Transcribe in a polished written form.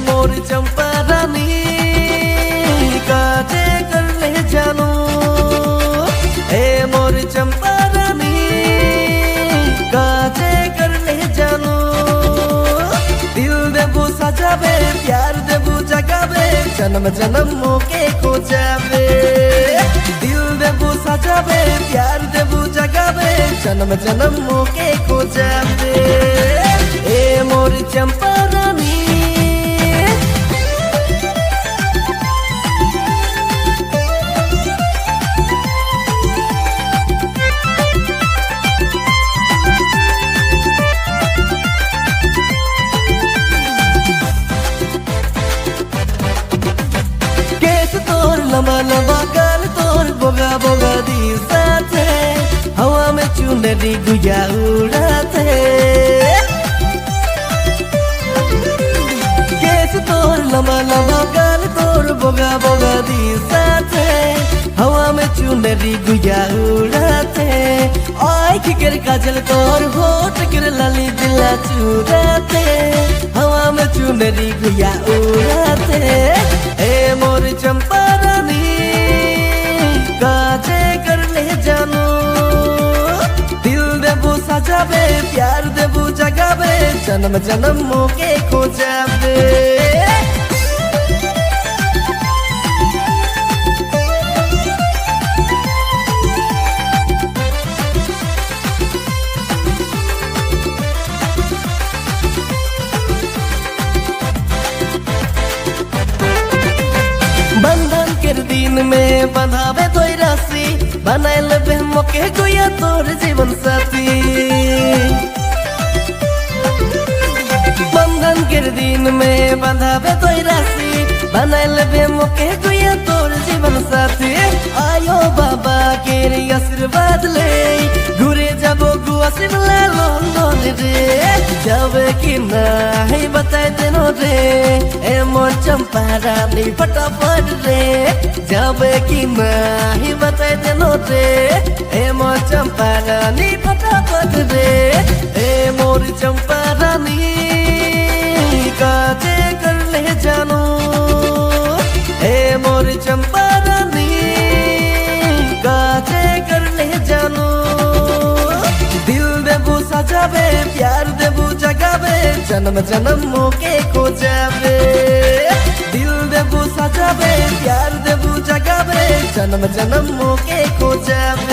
मोर चंपा रानी काजे कर ले जानू ए मोर चंपा रानी काजे कर ले जानू दिल देबू सजाबे प्यार देबू जगाबे जन्म जन्म के खो जाबे दिल देबू सजाबे प्यार देबू जगाबे जन्म जन्म के खो जाबे ए मोर चंपा रानी लंबा लंबा गाल तोर बोगा बोगा दी साथे हवा में चुनरी गुया उड़ाते केस तोर लंबा लंबा गाल तोर बोगा बोगा दी साथे हवा में चुनरी गुया उड़ाते आँख कर काजल तोर होठ कर लाली दिला चुराते हवा में चुनरी गुया उड़ाते ए मोर चंपा काजे कर ले जानू दिल देबू सजाबे प्यार देबू जगाबे जन्म जन्म के खो जाबे बंधन के दिन में बंधावे तो राशि बनाए लेबे मोके गोया तोर जीवन साथी बंधन के दिन में बंधावे तो राशि बनाए लेबे मोके गोया तोर जीवन साथी आयो बाबा के आशीर्वाद ले घुरे जाबो गुआ शिमला लंदन रे जाबे कि नहीं बताए देनो रे ए मोर चंपा रानी फटाफट रे जाबे कि नहीं बताए देनो रे ए मोर चंपा रानी फटाफट रे ए मोर चंपा रानी काजे कर ले जानू ए मोर चंपा रानी काजे कर ले जानू दिल देबू सजाबे प्यार देबू जगाबे जन्म जन्म के खो जाबे दिल देबू सजाबे प्यार देबू जगाबे जन्म जन्म के खो जाबे।